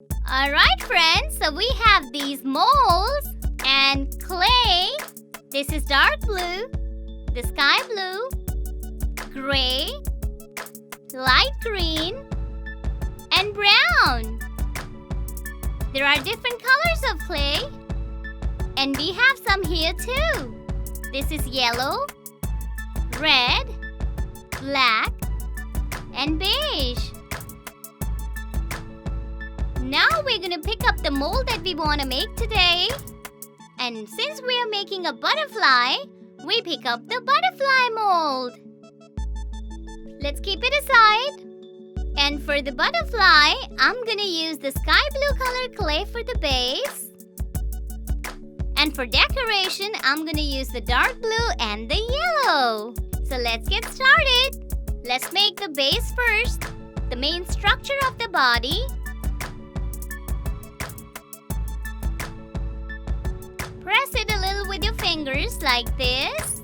Alright friends, so we have these molds and clay. This is dark blue, the sky blue, gray, light green, and brown. There are different colors of clay, and we have some here too. This is yellow, red, black, and beige. Now we're gonna pick up the mold that we want to make today. And since we are making a butterfly, we pick up the butterfly mold. Let's keep it aside. And for the butterfly, I'm gonna use the sky blue color clay for the base. And for decoration, I'm gonna use the dark blue and the yellow. So let's get started. Let's make the base first, the main structure of the body. Press it a little with your fingers like this.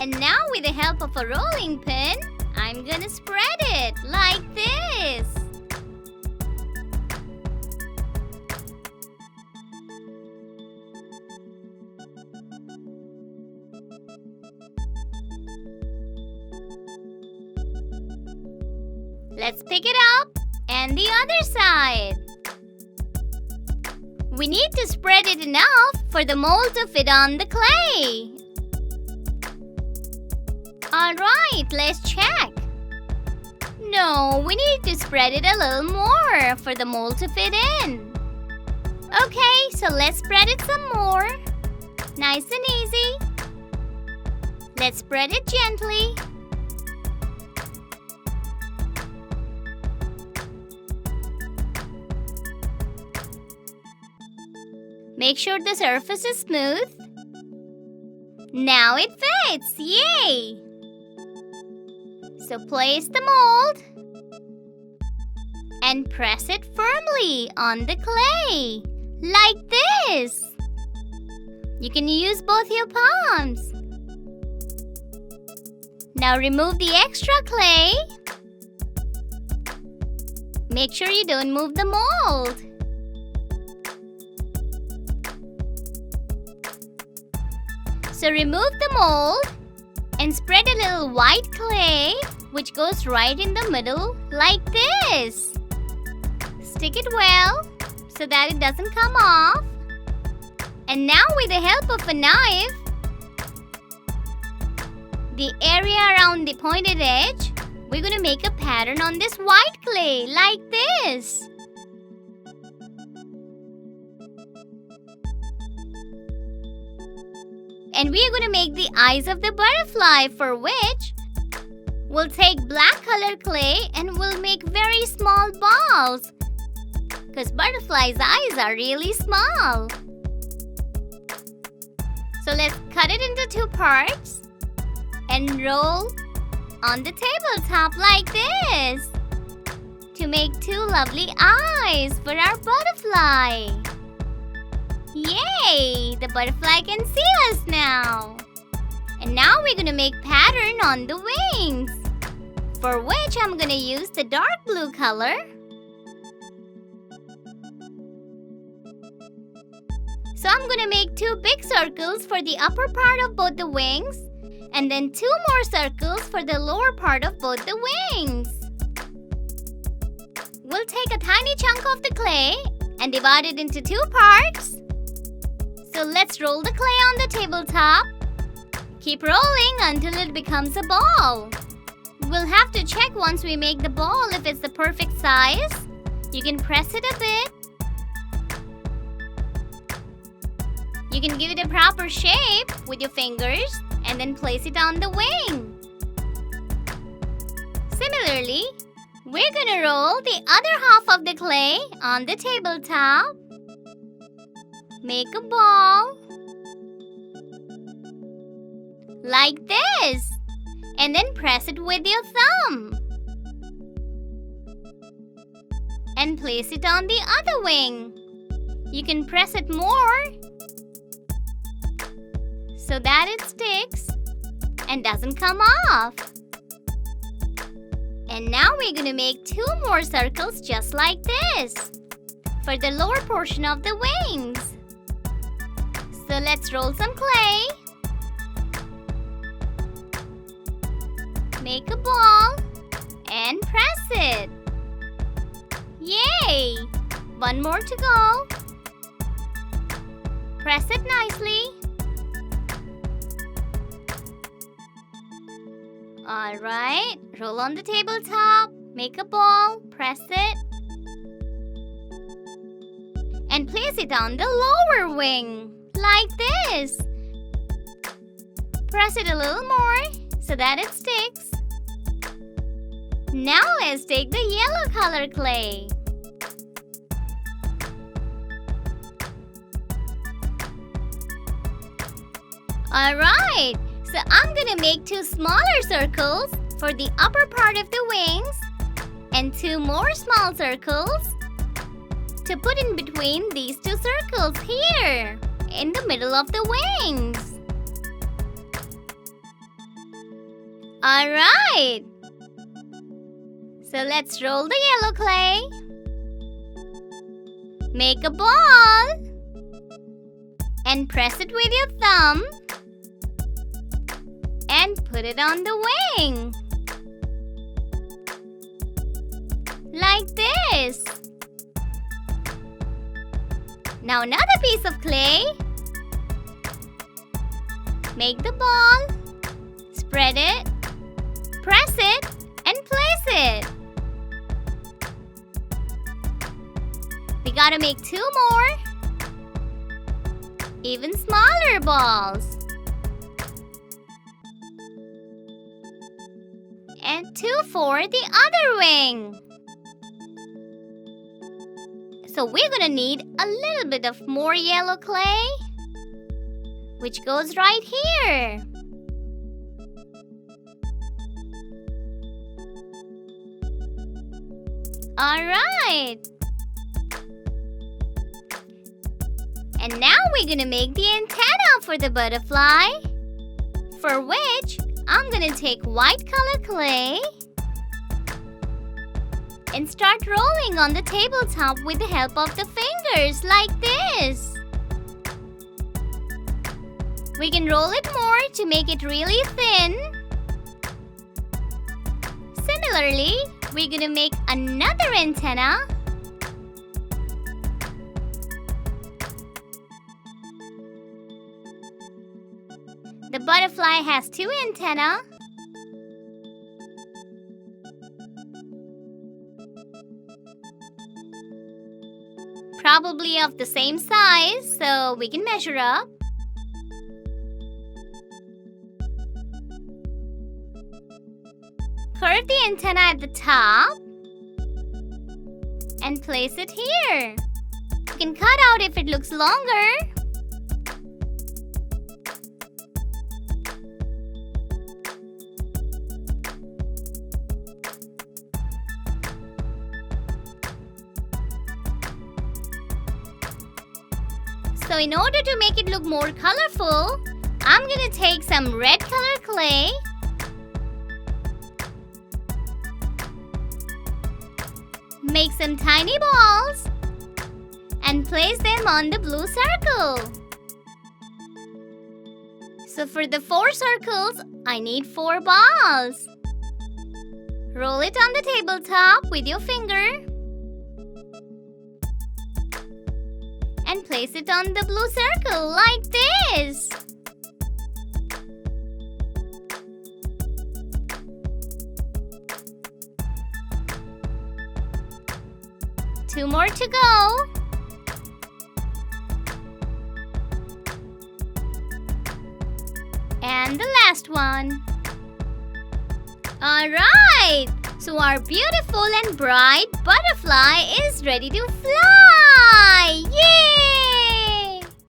And now with the help of a rolling pin, I'm gonna spread it like this. Let's pick it up and the other side. We need to spread it enough for the mold to fit on the clay. Alright, let's check. No, we need to spread it a little more for the mold to fit in. Okay, so let's spread it some more. Nice and easy. Let's spread it gently. Make sure the surface is smooth. Now it fits! Yay! So place the mold and press it firmly on the clay, like this. You can use both your palms. Now remove the extra clay. Make sure you don't move the mold. So remove the mold and spread a little white clay which goes right in the middle like this. Stick it well so that it doesn't come off. And now with the help of a knife, the area around the pointed edge, we're going to make a pattern on this white clay like this. And we are going to make the eyes of the butterfly, for which we'll take black color clay and we'll make very small balls, because butterfly's eyes are really small. So let's cut it into two parts and roll on the tabletop like this to make two lovely eyes for our butterfly. Yay! The butterfly can see us now. And now we're going to make pattern on the wings, for which I'm going to use the dark blue color. So I'm going to make two big circles for the upper part of both the wings, and then two more circles for the lower part of both the wings. We'll take a tiny chunk of the clay and divide it into two parts. So let's roll the clay on the tabletop. Keep rolling until it becomes a ball. We'll have to check once we make the ball if it's the perfect size. You can press it a bit. You can give it a proper shape with your fingers and then place it on the wing. Similarly, we're gonna roll the other half of the clay on the tabletop. Make a ball like this, and then press it with your thumb and place it on the other wing. You can press it more so that it sticks and doesn't come off. And now we're gonna make 2 more circles just like this for the lower portion of the wings. So let's roll some clay. Make a ball and press it. Yay! 1 more to go. Press it nicely. Alright, roll on the tabletop, make a ball, press it, and place it on the lower wing, like this. Press it a little more so that it sticks. Now let's take the yellow color clay. Alright, so I'm gonna make 2 smaller circles for the upper part of the wings and 2 more small circles to put in between these 2 circles here in the middle of the wings. Alright, so let's roll the yellow clay. Make a ball and press it with your thumb. And put it on the wing. Like this. Now another piece of clay. Make the ball. Spread it. Press it. And place it. We gotta make 2 more. Even smaller balls. And 2 for the other wing. So we're gonna need a little bit of more yellow clay, which goes right here. Alright. And now we're gonna make the antenna for the butterfly, for which I'm gonna take white color clay and start rolling on the tabletop with the help of the fingers like this. We can roll it more to make it really thin. Similarly, we're gonna make another antenna. The butterfly has 2 antennae. Probably of the same size, so we can measure up. Curve the antenna at the top and place it here. You can cut out if it looks longer. So in order to make it look more colorful, I'm gonna take some red color clay make some tiny balls and place them on the blue circle. So for the 4 circles, I need 4 balls. Roll it on the tabletop with your finger and place it on the blue circle like this. Two more to go. And the last one. Alright! So our beautiful and bright butterfly is ready to fly! Yay!